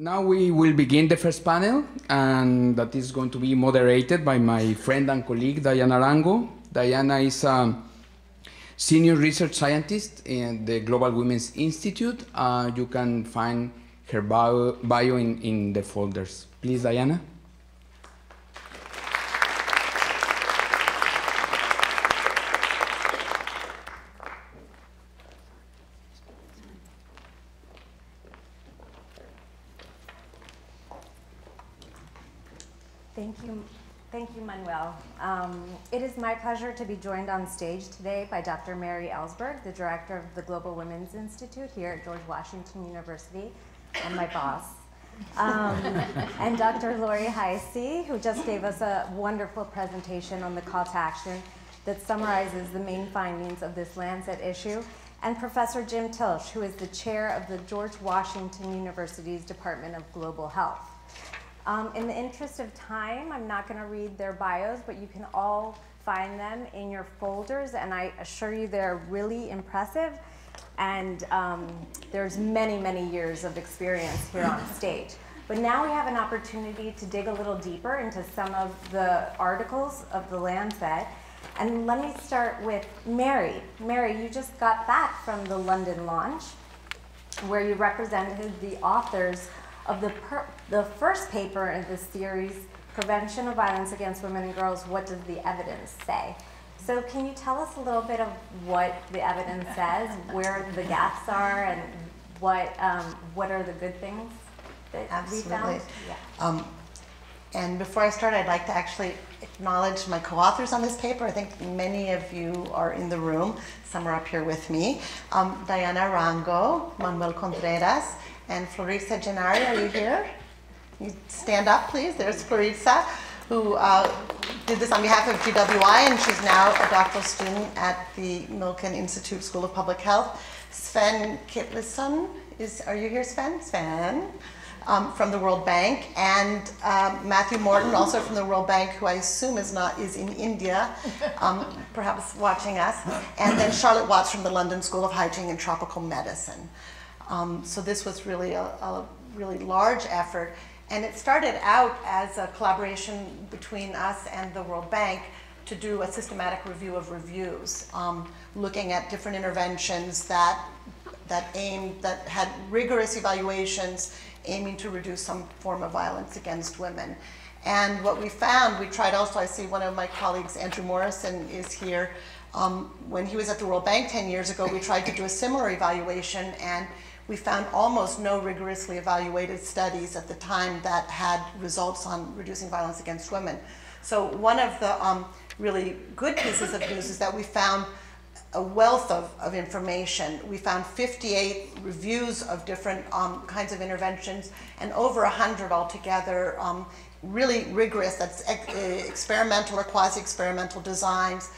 Now we will begin the first panel, and that is going to be moderated by my friend and colleague, Diana Arango. Diana is a senior research scientist in the Global Women's Institute. You can find her bio in the folders. Please, Diana. Thank you, Manuel. It is my pleasure to be joined on stage today by Dr. Mary Ellsberg, the director of the Global Women's Institute here at George Washington University, and my boss. And Dr. Lori Heisey, who just gave us a wonderful presentation on the call to action that summarizes the main findings of this Lancet issue, and Professor Jim Tilch, who is the chair of the George Washington University's Department of Global Health. In the interest of time, I'm not going to read their bios, but you can all find them in your folders, and I assure you they're really impressive, and there's many, many years of experience here on stage. But now we have an opportunity to dig a little deeper into some of the articles of the Lancet, and let me start with Mary. Mary, you just got back from the London launch, where you represented the authors of the first paper in this series, Prevention of Violence Against Women and Girls, What Does the Evidence Say? So can you tell us a little bit of what the evidence says, where the gaps are, and what are the good things that we found? Yeah. And before I start, I'd like to actually acknowledge my co-authors on this paper. I think many of you are in the room. Some are up here with me. Diana Arango, Manuel Contreras, and Floritza Gennari. Are you here? You stand up, please. There's Floritza, who did this on behalf of GWI, and she's now a doctoral student at the Milken Institute School of Public Health. Sven Kitlisson, are you here, Sven? Sven, from the World Bank, and Matthew Morton, also from the World Bank, who I assume is in India, perhaps watching us, and then Charlotte Watts from the London School of Hygiene and Tropical Medicine. So this was really a really large effort, and it started out as a collaboration between us and the World Bank to do a systematic review of reviews, looking at different interventions that had rigorous evaluations aiming to reduce some form of violence against women. And what we found, we tried also, I see one of my colleagues, Andrew Morrison, is here. When he was at the World Bank 10 years ago, we tried to do a similar evaluation, and we found almost no rigorously evaluated studies at the time that had results on reducing violence against women. So one of the really good pieces of news is that we found a wealth of information. We found 58 reviews of different kinds of interventions, and over 100 altogether, really rigorous, that's experimental or quasi-experimental designs,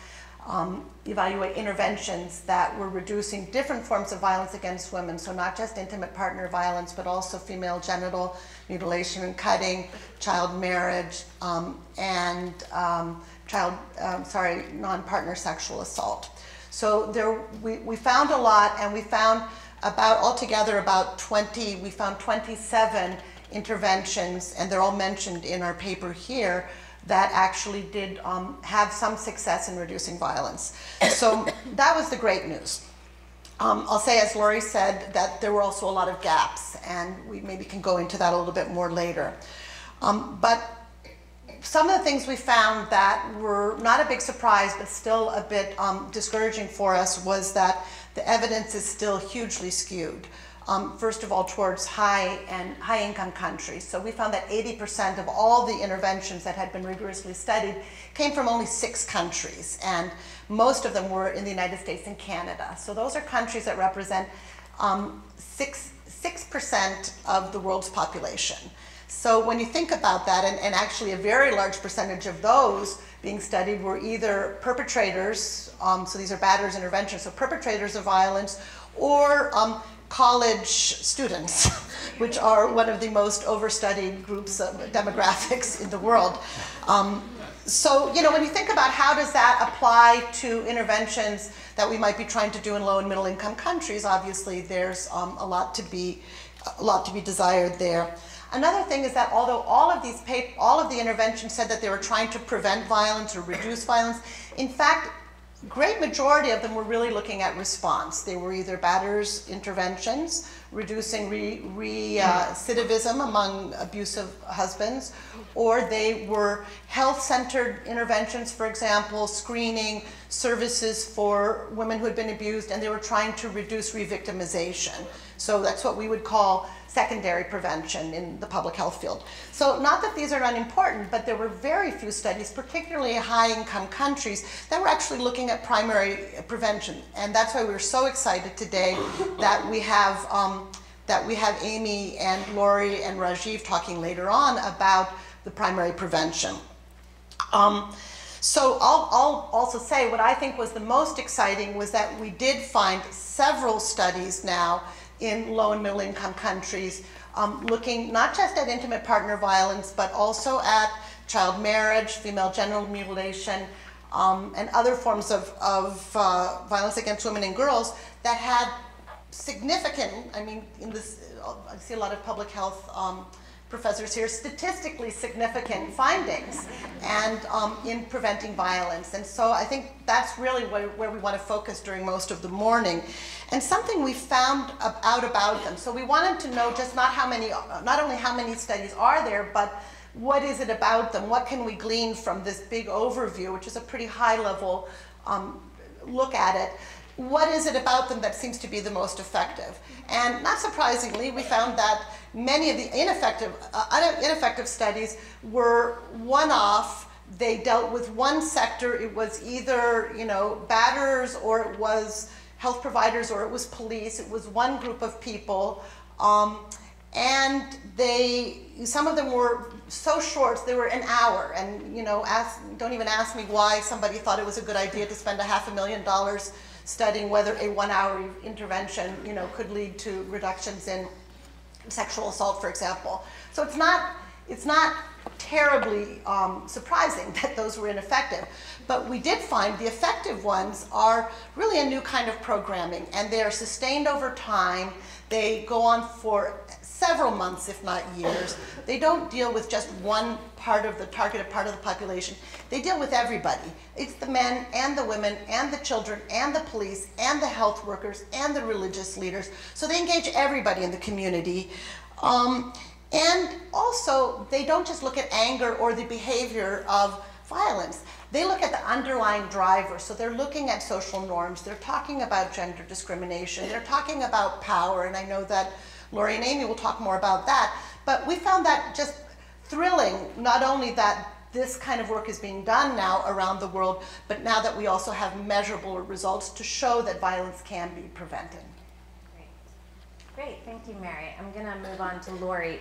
evaluate interventions that were reducing different forms of violence against women, so not just intimate partner violence, but also female genital mutilation and cutting, child marriage, and non-partner sexual assault. So we found a lot, and we found altogether about 27 interventions, and they're all mentioned in our paper here, that actually did have some success in reducing violence. So that was the great news. I'll say, as Lori said, that there were also a lot of gaps, and we maybe can go into that a little bit more later. But some of the things we found that were not a big surprise, but still a bit discouraging for us, was that the evidence is still hugely skewed. First of all, towards high-income countries. So we found that 80% of all the interventions that had been rigorously studied came from only 6 countries, and most of them were in the United States and Canada. So those are countries that represent 6% of the world's population. So when you think about that, and actually a very large percentage of those being studied were either perpetrators, so these are batterers interventions, so perpetrators of violence, or college students, which are one of the most overstudied groups of demographics in the world. So, when you think about how does that apply to interventions that we might be trying to do in low and middle income countries, obviously there's a lot to be desired there. Another thing is that although all of the interventions said that they were trying to prevent violence or reduce violence, in fact, great majority of them were really looking at response. They were either batters interventions, reducing recidivism among abusive husbands, or they were health-centered interventions, for example, screening, services for women who had been abused, and they were trying to reduce re-victimization. So that's what we would call secondary prevention in the public health field. So not that these are unimportant, but there were very few studies, particularly in high-income countries, that were actually looking at primary prevention. And that's why we're so excited today that we have Amy and Lori and Rajiv talking later on about the primary prevention. So I'll also say what I think was the most exciting was that we did find several studies now in low and middle income countries looking not just at intimate partner violence, but also at child marriage, female genital mutilation, and other forms of violence against women and girls that had significant, I mean, I see a lot of public health professors here, statistically significant findings and in preventing violence. And so I think that's really where we want to focus during most of the morning. And something we found out about them. So we wanted to know just not only how many studies are there, but what is it about them? What can we glean from this big overview, which is a pretty high level look at it? What is it about them that seems to be the most effective? And not surprisingly, we found that many of the ineffective studies were one-off. They dealt with one sector. It was either, batters, or it was health providers, or it was police. It was one group of people. And some of them were so short, they were an hour. And, don't even ask me why somebody thought it was a good idea to spend $500,000 studying whether a 1-hour intervention, could lead to reductions in sexual assault, for example. So it's not terribly surprising that those were ineffective. But we did find the effective ones are really a new kind of programming, and they are sustained over time. They go on for several months, if not years. They don't deal with just one part of the targeted part of the population. They deal with everybody. It's the men and the women and the children and the police and the health workers and the religious leaders. So they engage everybody in the community. And also, they don't just look at anger or the behavior of violence. They look at the underlying driver. So they're looking at social norms. They're talking about gender discrimination. They're talking about power. And I know that Lori and Amy will talk more about that. But we found that just thrilling, not only that this kind of work is being done now around the world, but now that we also have measurable results to show that violence can be prevented. Great, thank you, Mary. I'm going to move on to Lori.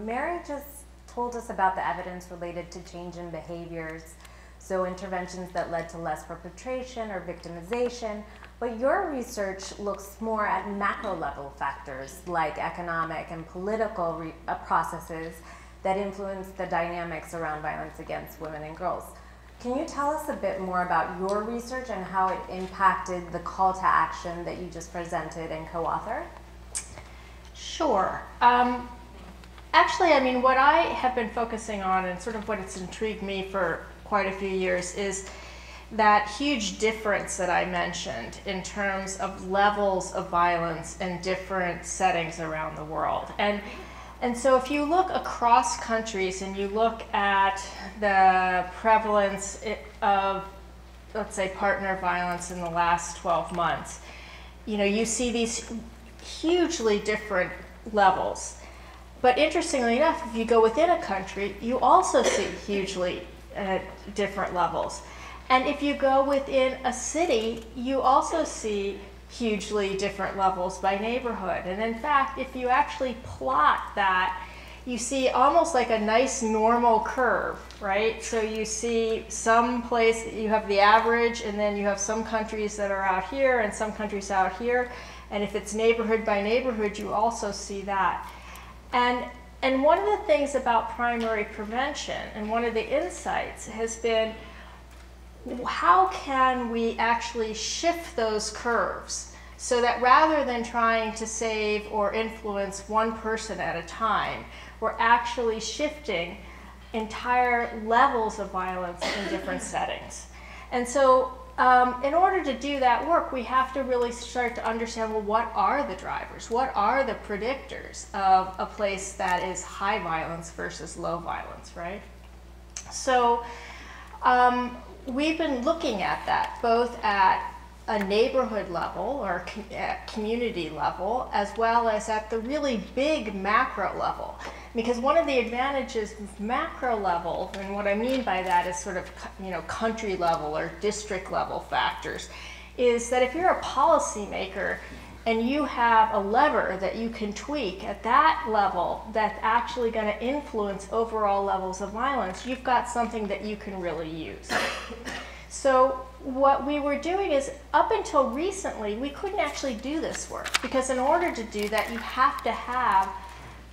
Mary just told us about the evidence related to change in behaviors, so interventions that led to less perpetration or victimization, but your research looks more at macro level factors like economic and political processes that influence the dynamics around violence against women and girls. Can you tell us a bit more about your research and how it impacted the call to action that you just presented and co-authored? Sure. Actually, what I have been focusing on, and sort of what it's intrigued me for quite a few years, is that huge difference that I mentioned in terms of levels of violence in different settings around the world. And so if you look across countries and you look at the prevalence of, let's say, partner violence in the last 12 months, you see these hugely different levels. But interestingly enough, if you go within a country, you also see hugely different levels. And if you go within a city, you also see hugely different levels by neighborhood. And in fact, if you actually plot that, you see almost like a nice normal curve, right? So you see some place, you have the average, and then you have some countries that are out here and some countries out here. And if it's neighborhood by neighborhood, you also see that. And one of the things about primary prevention, and one of the insights has been, how can we actually shift those curves So that rather than trying to save or influence one person at a time, we're actually shifting entire levels of violence in different settings. And so in order to do that work, we have to really start to understand, well, what are the drivers? What are the predictors of a place that is high violence versus low violence, right? So we've been looking at that both at a neighborhood level or community level, as well as at the really big macro level. Because one of the advantages of macro level, and what I mean by that is sort of, you know, country level or district level factors, is that if you're a policymaker and you have a lever that you can tweak at that level that's actually going to influence overall levels of violence, you've got something that you can really use. So what we were doing is, up until recently, we couldn't actually do this work, because in order to do that, you have to have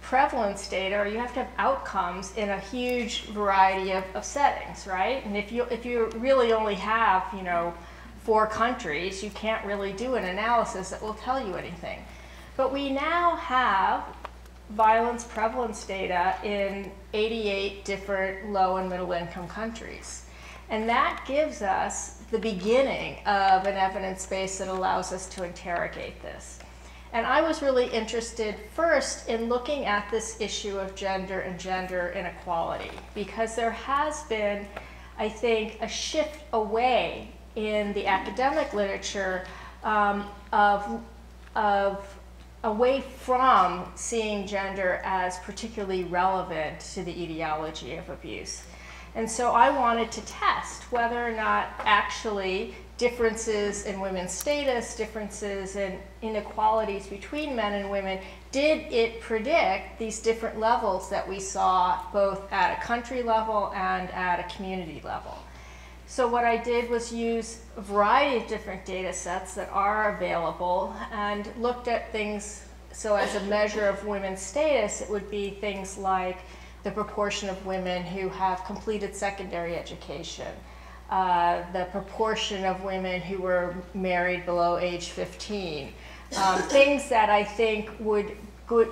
prevalence data, or you have to have outcomes in a huge variety of settings, right? And if you really only have, you know, 4 countries, you can't really do an analysis that will tell you anything. But we now have violence prevalence data in 88 different low and middle income countries. And that gives us the beginning of an evidence base that allows us to interrogate this. And I was really interested first in looking at this issue of gender and gender inequality, because there has been, I think, a shift away in the academic literature away from seeing gender as particularly relevant to the etiology of abuse. And so I wanted to test whether or not actually differences in women's status, differences in inequalities between men and women, did it predict these different levels that we saw both at a country level and at a community level. So what I did was use a variety of different data sets that are available and looked at things. So as a measure of women's status, it would be things like the proportion of women who have completed secondary education, the proportion of women who were married below age 15, things that I think would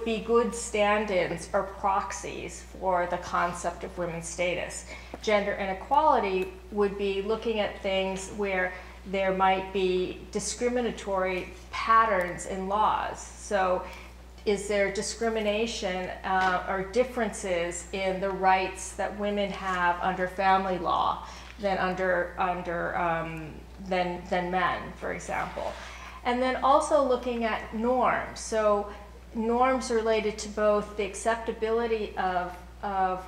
be good stand-ins or proxies for the concept of women's status. Gender inequality would be looking at things where there might be discriminatory patterns in laws. So is there discrimination or differences in the rights that women have under family law than than men, for example? And then also looking at norms. So norms related to both the acceptability of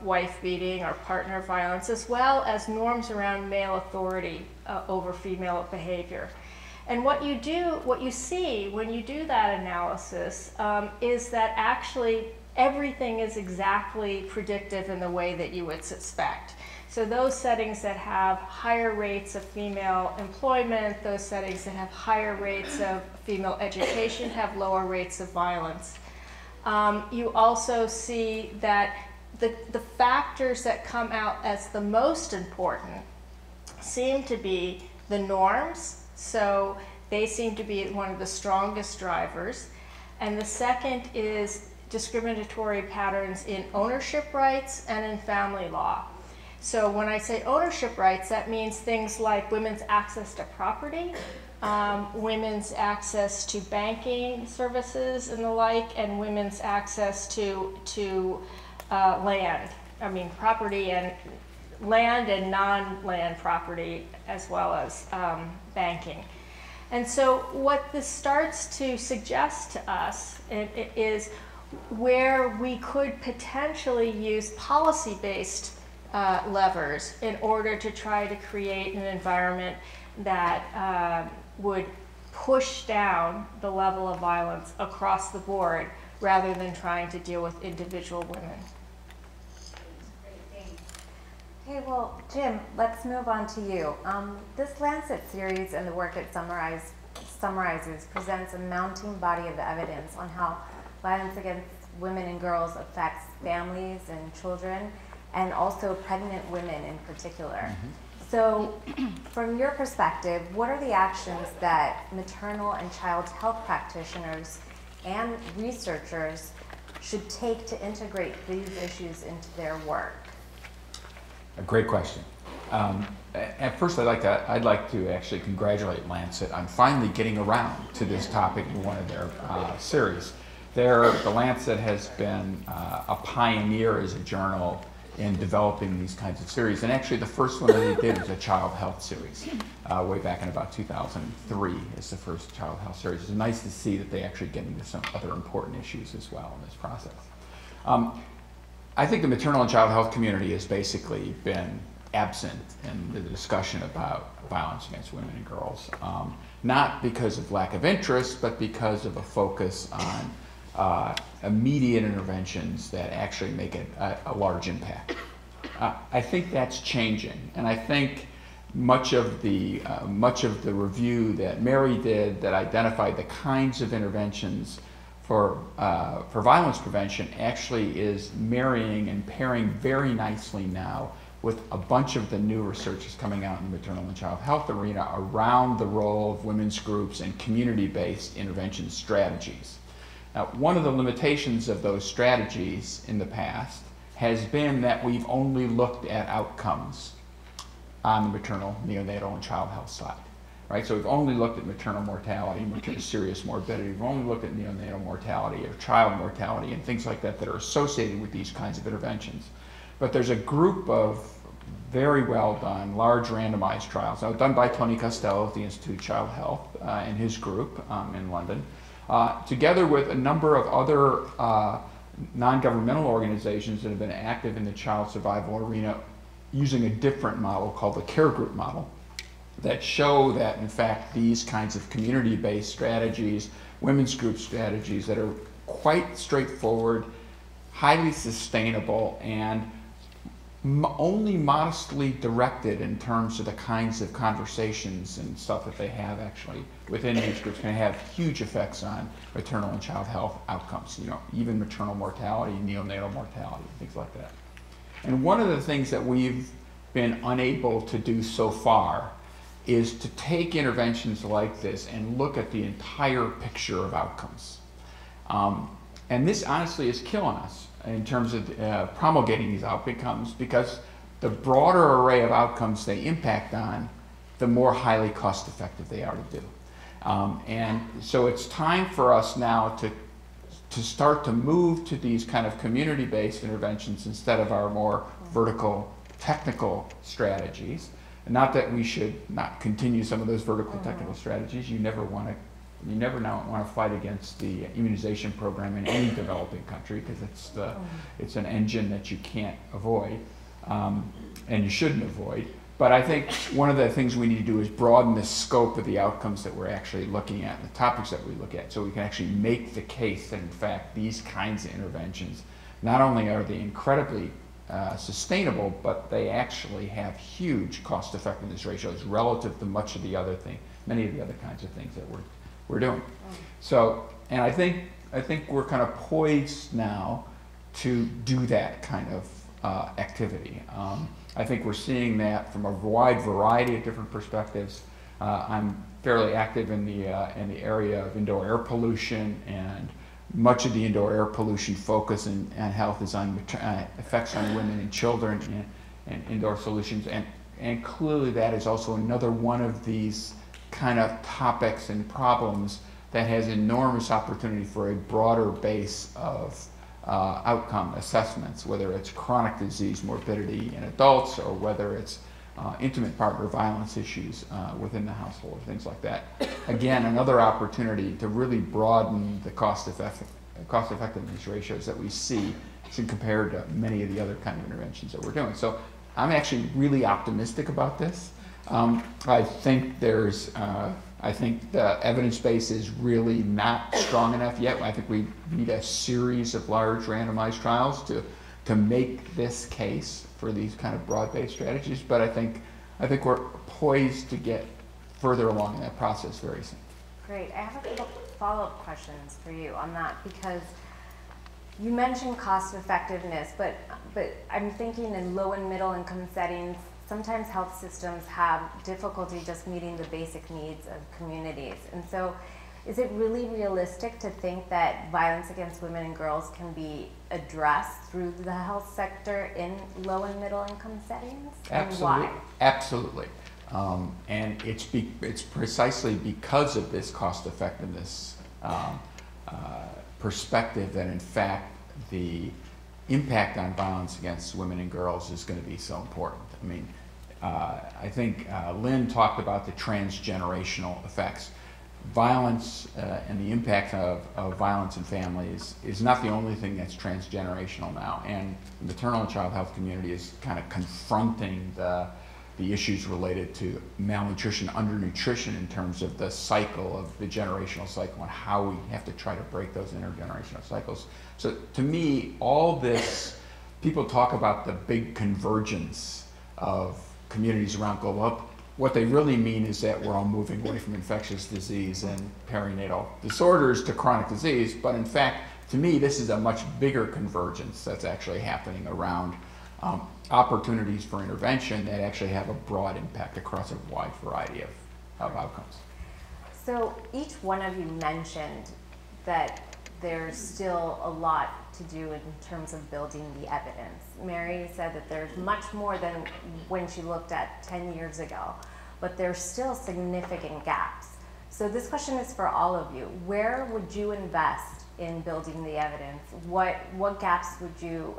wife beating or partner violence, as well as norms around male authority over female behavior. And what you see when you do that analysis is that actually everything is exactly predictive in the way that you would suspect. So those settings that have higher rates of female employment, those settings that have higher rates of female education have lower rates of violence. You also see that the factors that come out as the most important seem to be the norms. So they seem to be one of the strongest drivers. And the second is discriminatory patterns in ownership rights and in family law. So when I say ownership rights, that means things like women's access to property, women's access to banking services and the like, and women's access to land. I mean, property and land and non-land property, as well as banking. And so what this starts to suggest to us is where we could potentially use policy-based levers in order to try to create an environment that would push down the level of violence across the board rather than trying to deal with individual women. Okay, well, Jim, let's move on to you. This Lancet series and the work it summarizes presents a mounting body of evidence on how violence against women and girls affects families and children, and also pregnant women in particular. So, from your perspective, what are the actions that maternal and child health practitioners and researchers should take to integrate these issues into their work? A great question. At first, I'd like to actually congratulate Lancet on finally getting around to this topic in one of their series. The Lancet has been a pioneer as a journal in developing these kinds of series, and actually the first one that they did was a child health series, way back in about 2003 is the first child health series. It's nice to see that they actually get into some other important issues as well in this process. I think the maternal and child health community has basically been absent in the discussion about violence against women and girls, not because of lack of interest, but because of a focus on immediate interventions that actually make a large impact. I think that's changing, and I think much of the review that Mary did that identified the kinds of interventions for violence prevention actually is marrying and pairing very nicely now with a bunch of the new research that's coming out in the maternal and child health arena around the role of women's groups and community-based intervention strategies. Now, one of the limitations of those strategies in the past has been that we've only looked at outcomes on the maternal, neonatal, and child health side, right? So we've only looked at maternal mortality, serious morbidity. We've only looked at neonatal mortality or child mortality and things like that that are associated with these kinds of interventions. But there's a group of very well done, large randomized trials, now done by Tony Costello at the Institute of Child Health and his group in London, together with a number of other non-governmental organizations that have been active in the child survival arena using a different model called the care group model that show that, in fact, these kinds of community-based strategies, women's group strategies that are quite straightforward, highly sustainable, and only modestly directed in terms of the kinds of conversations and stuff that they have actually within these groups can have huge effects on maternal and child health outcomes, even maternal mortality, neonatal mortality, things like that. And one of the things that we've been unable to do so far is to take interventions like this and look at the entire picture of outcomes. And this honestly is killing us in terms of promulgating these outcomes, because the broader array of outcomes they impact on, the more highly cost effective they are to do. And so it's time for us now to start to move to these kind of community-based interventions instead of our more vertical technical strategies. Not that we should not continue some of those vertical technical strategies. You never want to fight against the immunization program in any developing country, because it's an engine that you can't avoid and you shouldn't avoid. But I think one of the things we need to do is broaden the scope of the outcomes that we're actually looking at, the topics that we look at, so we can actually make the case that, in fact, these kinds of interventions, not only are they incredibly sustainable, but they actually have huge cost effectiveness ratios relative to many of the other kinds of things that we're doing. So, and I think we're kind of poised now to do that kind of activity. I think we're seeing that from a wide variety of different perspectives. I'm fairly active in the area of indoor air pollution, and much of the indoor air pollution focus and health is on effects on women and children and indoor solutions, and clearly that is also another one of these kind of topics and problems that has enormous opportunity for a broader base of outcome assessments, whether it's chronic disease morbidity in adults or whether it's intimate partner violence issues within the household, things like that. Again, another opportunity to really broaden the cost effectiveness ratios that we see compared to many of the other kind of interventions that we're doing. So I'm actually really optimistic about this. I think I think the evidence base is really not strong enough yet. I think we need a series of large randomized trials to make this case for these kind of broad-based strategies. But I think we're poised to get further along in that process very soon. Great. I have a couple follow-up questions for you on that, because you mentioned cost effectiveness, but I'm thinking in low and middle income settings, sometimes health systems have difficulty just meeting the basic needs of communities. And so is it really realistic to think that violence against women and girls can be addressed through the health sector in low and middle income settings? Absolutely. And why? Absolutely. And it's precisely because of this cost effectiveness perspective that in fact the impact on violence against women and girls is going to be so important. I mean, I think Lynn talked about the transgenerational effects. Violence and the impact of violence in families is not the only thing that's transgenerational now, and the maternal and child health community is kind of confronting the issues related to malnutrition, undernutrition in terms of the cycle of the generational cycle and how we have to try to break those intergenerational cycles. So to me, all this, people talk about the big convergence of communities around global health. What they really mean is that we're all moving away from infectious disease and perinatal disorders to chronic disease, but in fact, to me, this is a much bigger convergence that's actually happening around opportunities for intervention that actually have a broad impact across a wide variety of outcomes. So each one of you mentioned that there's still a lot to do in terms of building the evidence. Mary said that there's much more than when she looked at 10 years ago, but there's still significant gaps. So this question is for all of you. Where would you invest in building the evidence? What gaps would you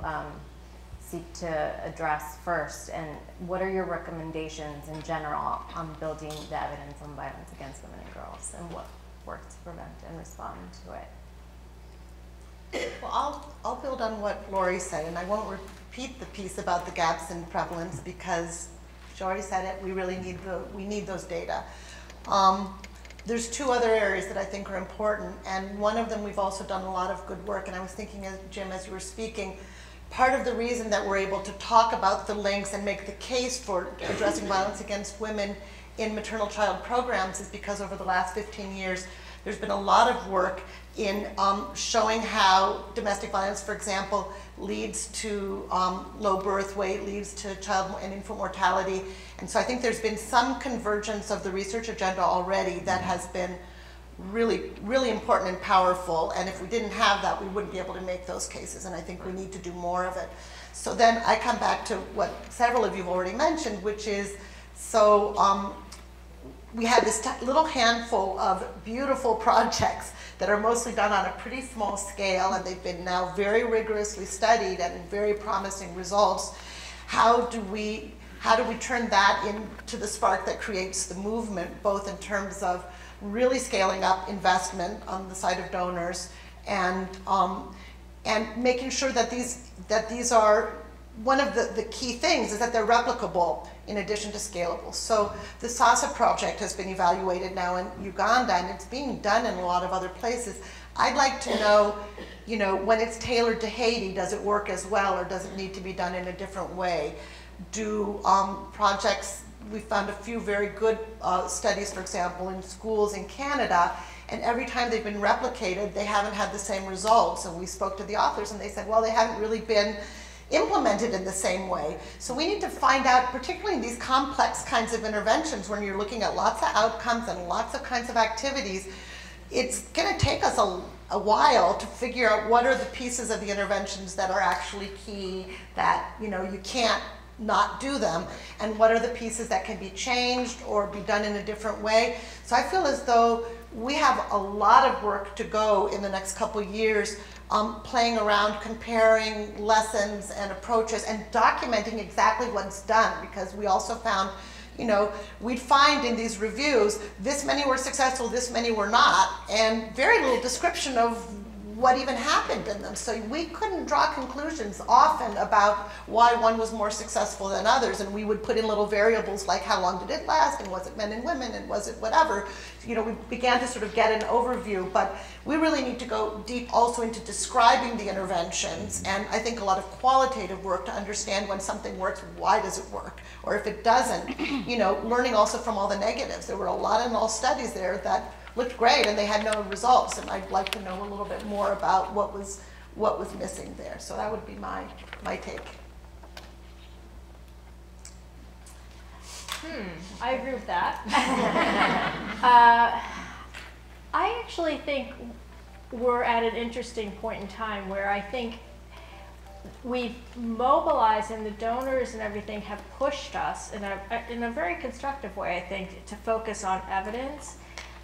seek to address first, and what are your recommendations in general on building the evidence on violence against women and girls, and what works to prevent and respond to it? Well, I'll build on what Lori said, and I won't repeat the piece about the gaps in prevalence because she already said it. We really need those data. There's two other areas that I think are important, and one of them we've also done a lot of good work. And I was thinking, Jim, as you were speaking, part of the reason that we're able to talk about the links and make the case for addressing violence against women in maternal child programs is because over the last 15 years, there's been a lot of work in showing how domestic violence, for example, leads to low birth weight, leads to child and infant mortality. And so I think there's been some convergence of the research agenda already that has been really, really important and powerful. And if we didn't have that, we wouldn't be able to make those cases. And I think we need to do more of it. So then I come back to what several of you have already mentioned, which is, we have this little handful of beautiful projects that are mostly done on a pretty small scale, and they've been now very rigorously studied and very promising results. How do we turn that into the spark that creates the movement, both in terms of really scaling up investment on the side of donors and making sure that these are, one of the key things is that they're replicable in addition to scalable. So the SASA project has been evaluated now in Uganda, and it's being done in a lot of other places. I'd like to know, when it's tailored to Haiti, does it work as well, or does it need to be done in a different way? Do projects, we found a few very good studies, for example, in schools in Canada, and every time they've been replicated, they haven't had the same results. And we spoke to the authors, and they said, well, they haven't really been implemented in the same way. So we need to find out, particularly in these complex kinds of interventions, when you're looking at lots of outcomes and lots of kinds of activities, it's going to take us a while to figure out what are the pieces of the interventions that are actually key, that you can't not do them, and what are the pieces that can be changed or be done in a different way. So I feel as though we have a lot of work to go in the next couple of years, playing around, comparing lessons and approaches, and documenting exactly what's done, because we also found, we'd find in these reviews, this many were successful, this many were not, and very little description of what even happened in them. So we couldn't draw conclusions often about why one was more successful than others, and we would put in little variables like how long did it last, and was it men and women, and was it whatever. We began to sort of get an overview, but we really need to go deep also into describing the interventions, and I think a lot of qualitative work to understand when something works, why does it work, or if it doesn't, learning also from all the negatives. There were a lot of null studies there that looked great and they had no results, and I'd like to know a little bit more about what was missing there. So that would be my take. I agree with that. I actually think we're at an interesting point in time where I think we've mobilized, and the donors and everything have pushed us in a very constructive way, I think, to focus on evidence.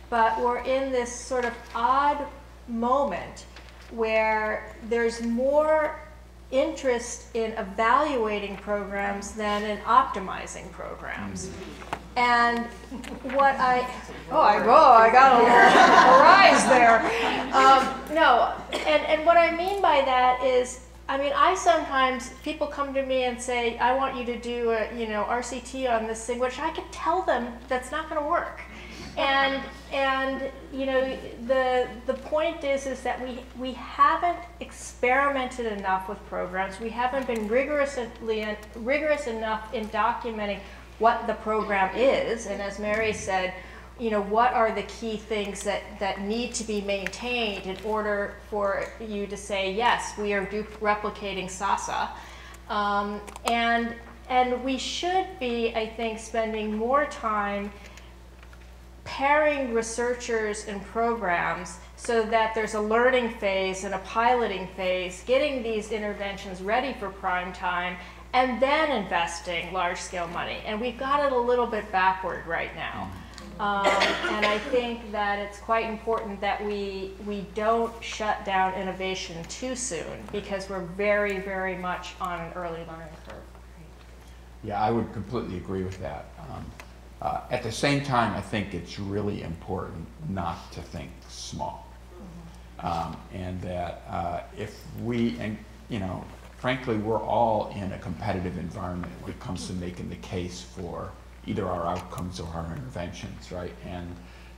But we're in this sort of odd moment where there's more interest in evaluating programs than in optimizing programs. And what I got a rise there. No, and what I mean by that is, I mean, people come to me and say, I want you to do a, RCT on this thing, which I could tell them that's not going to work. And the point is that we haven't experimented enough with programs. We haven't been rigorous enough in documenting what the program is. And as Mary said, what are the key things that need to be maintained in order for you to say, yes, we are replicating SASA. And we should be, I think, spending more time pairing researchers and programs so that there's a learning phase and a piloting phase, getting these interventions ready for prime time, and then investing large-scale money. And we've got it a little bit backward right now. And I think that it's quite important that we don't shut down innovation too soon, because we're very, very much on an early learning curve. Yeah, I would completely agree with that. At the same time, I think it's really important not to think small. And that if we, frankly, we're all in a competitive environment when it comes to making the case for either our outcomes or our interventions, right?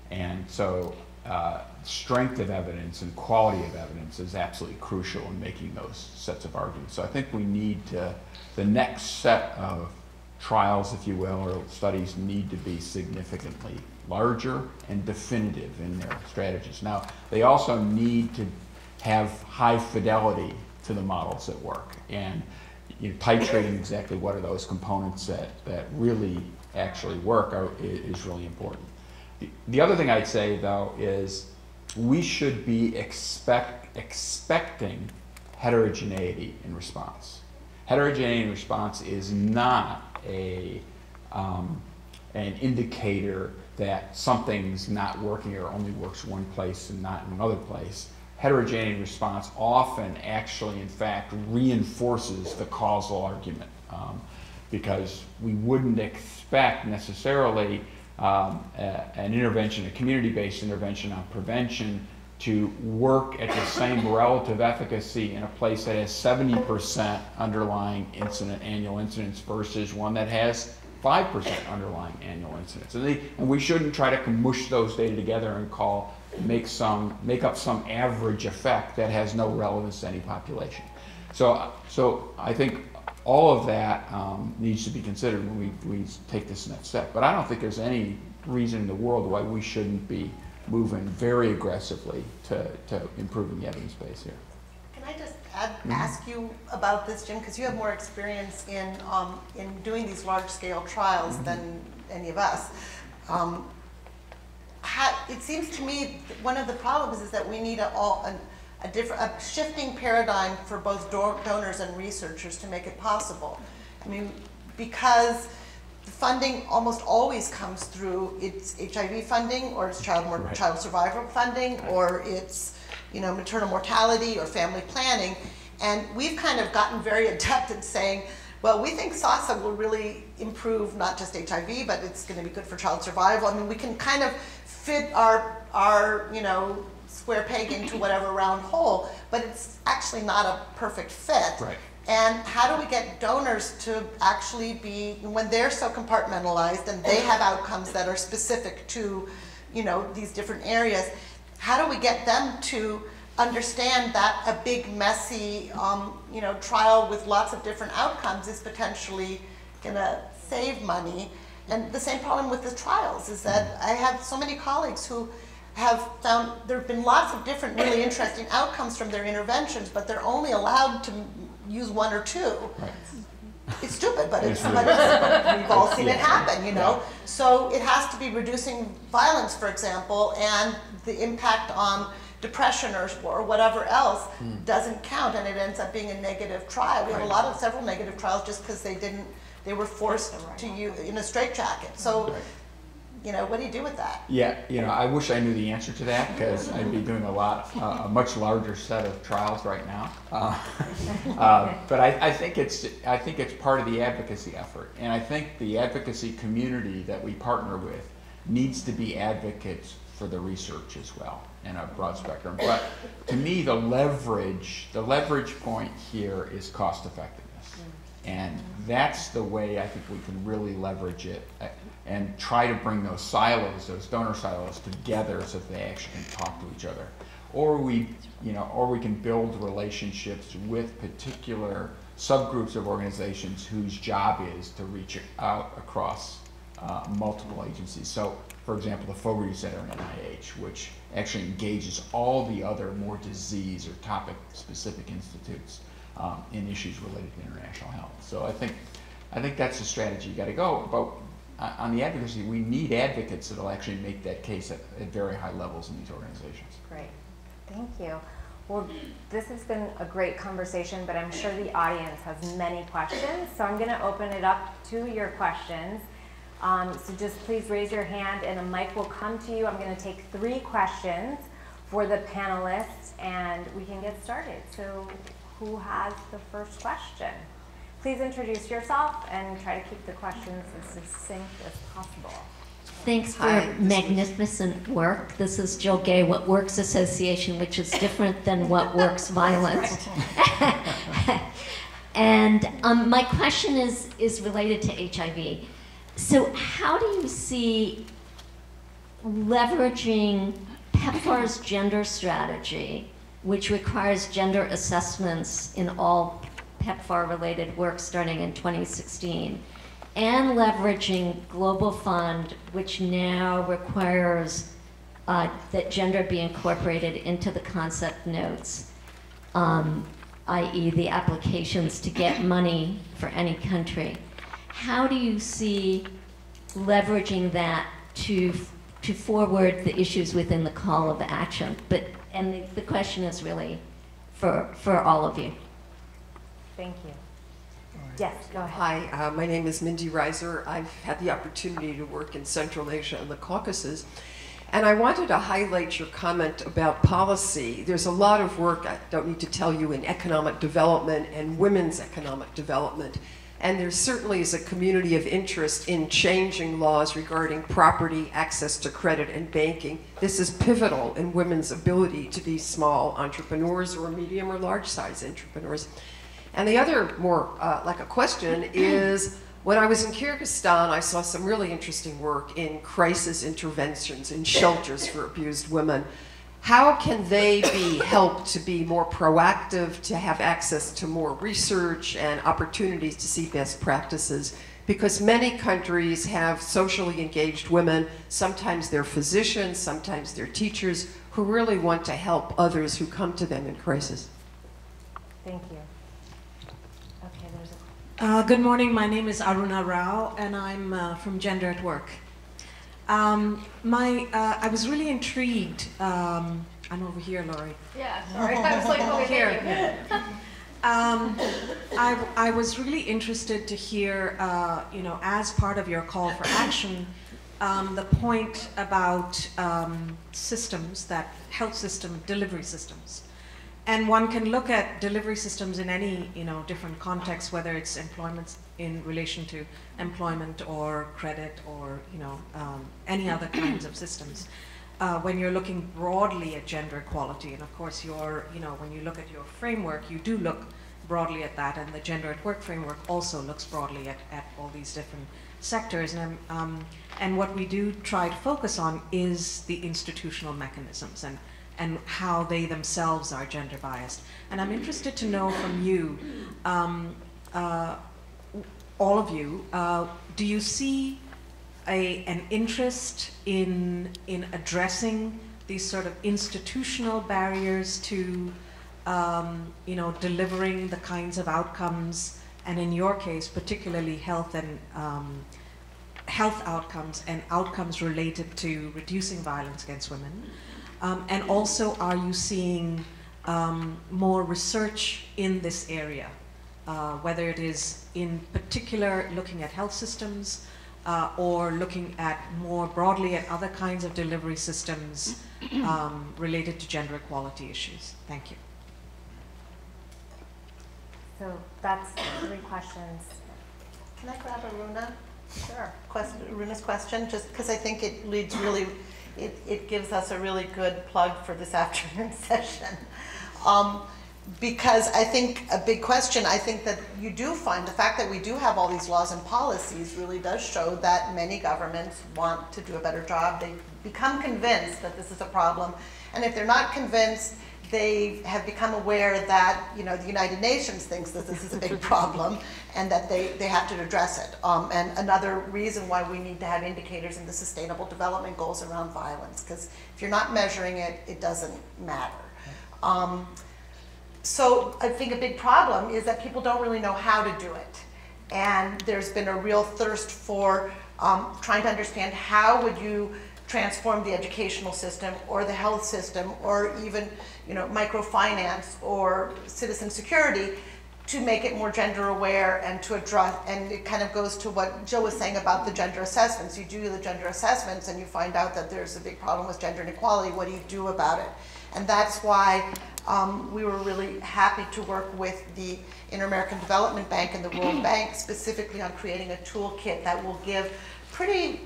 And so strength of evidence and quality of evidence is absolutely crucial in making those sets of arguments. So I think we need the next set of trials, if you will, or studies need to be significantly larger and definitive in their strategies. Now, they also need to have high fidelity to the models that work, and titrating exactly what are those components that really actually work is really important. The other thing I'd say, though, is we should be expecting heterogeneity in response. Heterogeneity in response is not an indicator that something's not working or only works one place and not in another place. Heterogeneity in response often actually, in fact, reinforces the causal argument, because we wouldn't expect necessarily an intervention, a community-based intervention on prevention, to work at the same relative efficacy in a place that has 70% underlying annual incidence versus one that has 5% underlying annual incidence. And we shouldn't try to mush those data together and make up some average effect that has no relevance to any population. So I think all of that needs to be considered when we take this next step. But I don't think there's any reason in the world why we shouldn't be moving very aggressively to improving the evidence base here. Can I just ask you about this, Jim, because you have more experience in doing these large-scale trials than any of us. It seems to me that one of the problems is that we need a shifting paradigm for both donors and researchers to make it possible. I mean, because the funding almost always comes through its HIV funding, or it's child survival funding, or it's maternal mortality or family planning, and we've kind of gotten very adept at saying, well, we think SASA will really improve not just HIV, but it's going to be good for child survival. I mean, we can kind of fit our square peg into whatever round hole, but it's actually not a perfect fit. Right. And how do we get donors to actually be, when they're so compartmentalized and they have outcomes that are specific to, these different areas, how do we get them to understand that a big, messy, trial with lots of different outcomes is potentially going to save money? And the same problem with the trials is that I have so many colleagues who have found there have been lots of different really interesting outcomes from their interventions, but they're only allowed to use one or two. Right. it's stupid, but it's we've all seen it happen, you know. Yeah. So it has to be reducing violence, for example, and the impact on depression or whatever else doesn't count, and it ends up being a negative trial. We have several negative trials just because they were forced to use in a straitjacket. So, you know, what do you do with that? Yeah, you know, I wish I knew the answer to that, because I'd be doing a much larger set of trials right now. But I think it's part of the advocacy effort, and I think the advocacy community that we partner with needs to be advocates for the research as well in a broad spectrum. But to me, the leverage point here is cost effectiveness, and that's the way I think we can really leverage it and try to bring those silos, those donor silos, together so that they actually can talk to each other. Or we can build relationships with particular subgroups of organizations whose job is to reach out across multiple agencies. So, for example, the Fogarty Center in NIH, which actually engages all the other more disease or topic-specific institutes in issues related to international health. So I think that's the strategy you got to go. But on the advocacy, we need advocates that will actually make that case at very high levels in these organizations. Great, thank you. Well, this has been a great conversation, but I'm sure the audience has many questions, so I'm going to open it up to your questions. So just please raise your hand and a mic will come to you. I'm going to take 3 questions for the panelists and we can get started. So who has the first question? Please introduce yourself and try to keep the questions as succinct as possible. Thanks for magnificent work. This is Jill Gay, What Works Association, which is different than What Works Violence. And my question is related to HIV. So how do you see leveraging PEPFAR's gender strategy, which requires gender assessments in all PEPFAR-related work starting in 2016, and leveraging Global Fund, which now requires that gender be incorporated into the concept notes, i.e. the applications to get money for any country. How do you see leveraging that to forward the issues within the call of action? And the question is really for all of you. Thank you. Yes, go ahead. Hi, my name is Mindy Reiser. I've had the opportunity to work in Central Asia and the Caucasus. And I wanted to highlight your comment about policy. There's a lot of work, I don't need to tell you, in economic development and women's economic development. And there certainly is a community of interest in changing laws regarding property, access to credit, and banking. This is pivotal in women's ability to be small entrepreneurs or medium or large size entrepreneurs. And the other, more like a question, is when I was in Kyrgyzstan, I saw some really interesting work in crisis interventions in shelters for abused women. How can they be helped to be more proactive, to have access to more research and opportunities to see best practices? Because many countries have socially engaged women, sometimes they're physicians, sometimes they're teachers, who really want to help others who come to them in crisis. Thank you. Okay, there's a Good morning, my name is Aruna Rao and I'm from Gender at Work. I was really intrigued. I'm over here, Laurie. Yeah, sorry, I was like over here. I was really interested to hear, you know, as part of your call for action, the point about systems, that health system, delivery systems. And one can look at delivery systems in any, you know, different context, whether it's employment in relation to employment or credit or, you know, any other kinds of systems. When you're looking broadly at gender equality, and of course you're, you know, when you look at your framework, you do look broadly at that, and the Gender at Work framework also looks broadly at all these different sectors. And what we do try to focus on is the institutional mechanisms and how they themselves are gender biased. And I'm interested to know from you, all of you, do you see an interest in addressing these sort of institutional barriers to you know, delivering the kinds of outcomes and in your case, particularly health and health outcomes and outcomes related to reducing violence against women? And also, are you seeing more research in this area, whether it is in particular looking at health systems or looking at more broadly at other kinds of delivery systems related to gender equality issues? Thank you. So that's 3 questions. Can I grab Aruna? Sure. Aruna's question, just because I think it leads really, it gives us a really good plug for this afternoon session. Because I think a big question, I think that you do find the fact that we do have all these laws and policies really does show that many governments want to do a better job. They become convinced that this is a problem. And if they're not convinced, they have become aware that, you know, the United Nations thinks that this is a big problem and that they have to address it. And another reason why we need to have indicators in the Sustainable Development Goals around violence, because if you're not measuring it, it doesn't matter. So I think a big problem is that people don't really know how to do it. And there's been a real thirst for trying to understand how would you transform the educational system or the health system or even, you know, microfinance or citizen security to make it more gender aware and to address, and it kind of goes to what Jill was saying about the gender assessments. You do the gender assessments and you find out that there's a big problem with gender inequality. What do you do about it? And that's why we were really happy to work with the Inter-American Development Bank and the World Bank specifically on creating a toolkit that will give pretty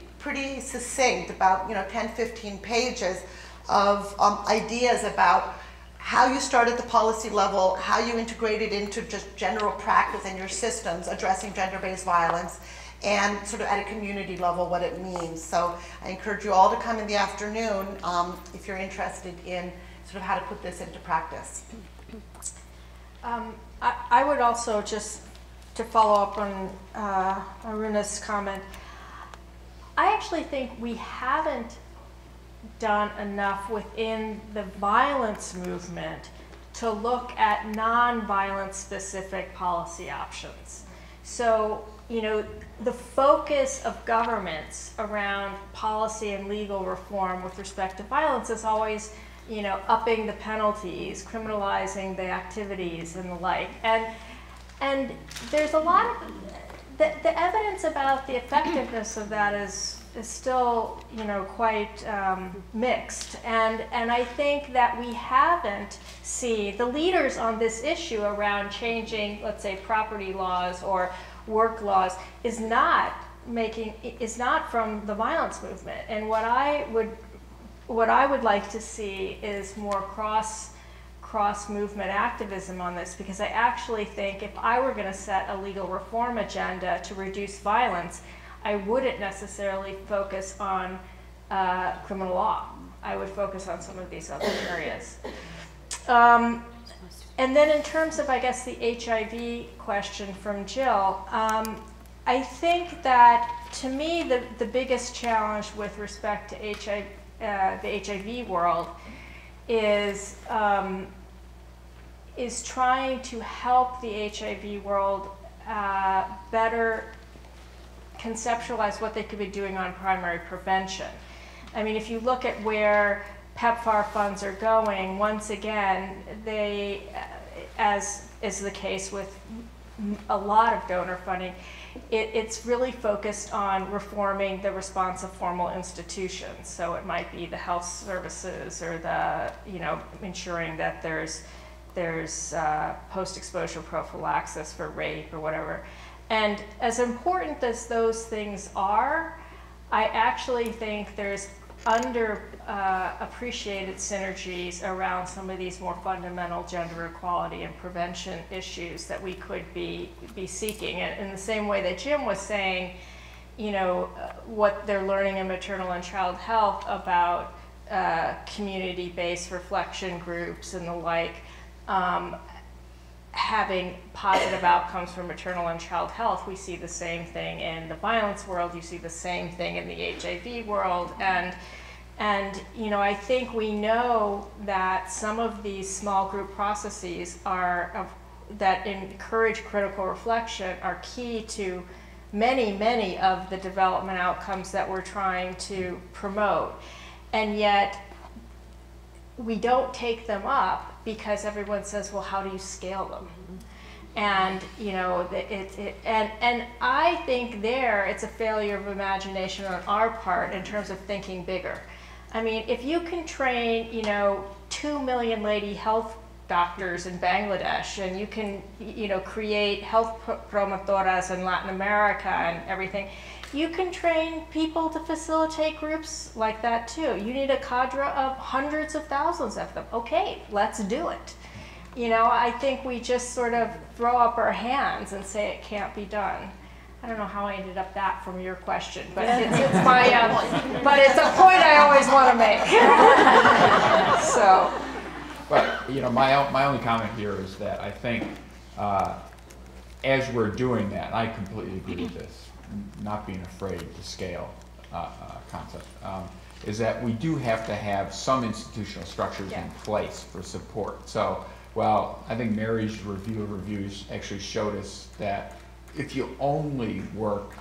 succinct, about 10, 15 pages of ideas about how you start at the policy level, how you integrate it into just general practice in your systems, addressing gender-based violence, and sort of at a community level what it means. So I encourage you all to come in the afternoon if you're interested in sort of how to put this into practice. I would also, just to follow up on Aruna's comment, I actually think we haven't done enough within the violence movement to look at non-violence specific policy options. So, the focus of governments around policy and legal reform with respect to violence is always, upping the penalties, criminalizing the activities and the like. And there's a lot of, the evidence about the effectiveness of that is still, quite mixed. And I think that we haven't seen the leaders on this issue around changing, let's say, property laws or work laws is not from the violence movement. And what I would like to see is more cross-movement activism on this, because I actually think if I were going to set a legal reform agenda to reduce violence, I wouldn't necessarily focus on criminal law. I would focus on some of these other areas. And then in terms of, I guess, the HIV question from Jill, I think that, to me, the biggest challenge with respect to the HIV world is trying to help the HIV world better conceptualize what they could be doing on primary prevention. I mean, if you look at where PEPFAR funds are going, once again, they, as is the case with a lot of donor funding, it's really focused on reforming the response of formal institutions. So it might be the health services or the, ensuring that there's post-exposure prophylaxis for rape or whatever. And as important as those things are, I actually think there's underappreciated synergies around some of these more fundamental gender equality and prevention issues that we could be seeking. And in the same way that Jim was saying, what they're learning in maternal and child health about community-based reflection groups and the like, having positive outcomes for maternal and child health, we see the same thing in the violence world, you see the same thing in the HIV world, and I think we know that some of these small group processes are that encourage critical reflection are key to many, many of the development outcomes that we're trying to promote. And yet, we don't take them up because everyone says, well, how do you scale them? And you know, and I think it's a failure of imagination on our part in terms of thinking bigger. I mean, if you can train, you know, 2 million lady health doctors in Bangladesh, and you can, you know, create health promotoras in Latin America and everything, you can train people to facilitate groups like that too. You need a cadre of hundreds of thousands of them. Okay, let's do it. You know, I think we just sort of throw up our hands and say it can't be done. I don't know how I ended up that from your question, but it's my, but it's a point I always want to make. So. But you know, my only comment here is that I think as we're doing that, I completely agree with this, not being afraid to scale concept, is that we do have to have some institutional structures in place for support. So, well, I think Mary's review of reviews actually showed us that if you only work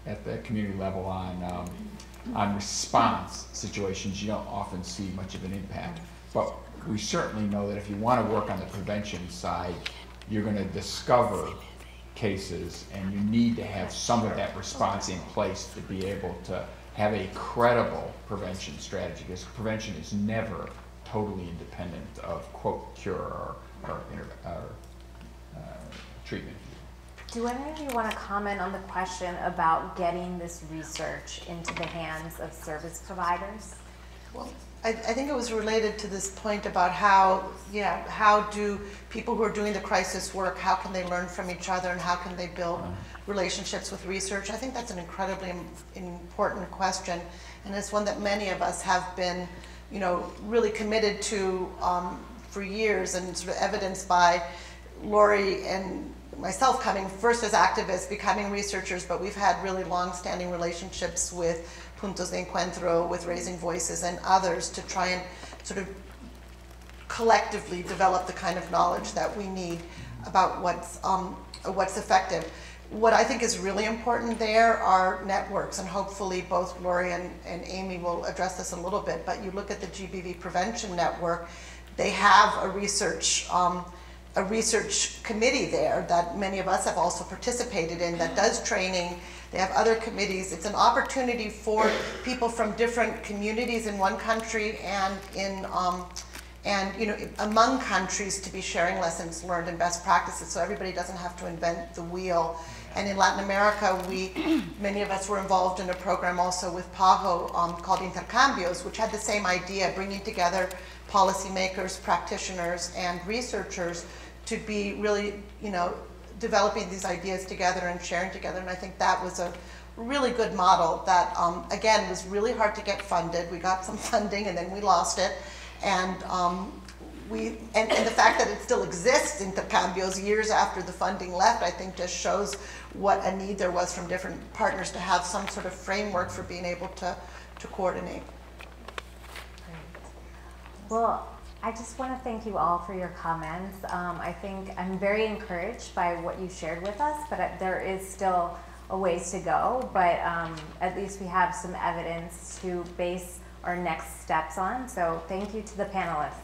at the community level on response situations, you don't often see much of an impact. But we certainly know that if you want to work on the prevention side, you're going to discover cases, and you need to have some of that response in place to be able to have a credible prevention strategy, because prevention is never totally independent of, quote, cure or treatment. Do any of you want to comment on the question about getting this research into the hands of service providers? Well, I think it was related to this point about how do people who are doing the crisis work, how can they learn from each other, and how can they build relationships with research? I think that's an incredibly important question, and it's one that many of us have been, you know, really committed to for years, and sort of evidenced by Lori and myself coming first as activists, becoming researchers, but we've had really long-standing relationships with Puntos de Encuentro, with Raising Voices and others, to try and sort of collectively develop the kind of knowledge that we need about what's effective. What I think is really important there are networks, and hopefully both Lori and Amy will address this a little bit, but you look at the GBV Prevention Network, they have a research committee there that many of us have also participated in, that does training. They have other committees. It's an opportunity for people from different communities in one country and you know, among countries to be sharing lessons learned and best practices, so everybody doesn't have to invent the wheel. And in Latin America, many of us were involved in a program also with PAHO called Intercambios, which had the same idea, bringing together policymakers, practitioners, and researchers to be really, you know, developing these ideas together and sharing together. And I think that was a really good model that, again, was really hard to get funded. We got some funding and then we lost it. And the fact that it still exists, Intercambios, years after the funding left, I think just shows what a need there was from different partners to have some sort of framework for being able to coordinate. Well, I just want to thank you all for your comments. I think I'm very encouraged by what you shared with us, but there is still a ways to go, but at least we have some evidence to base our next steps on. So thank you to the panelists.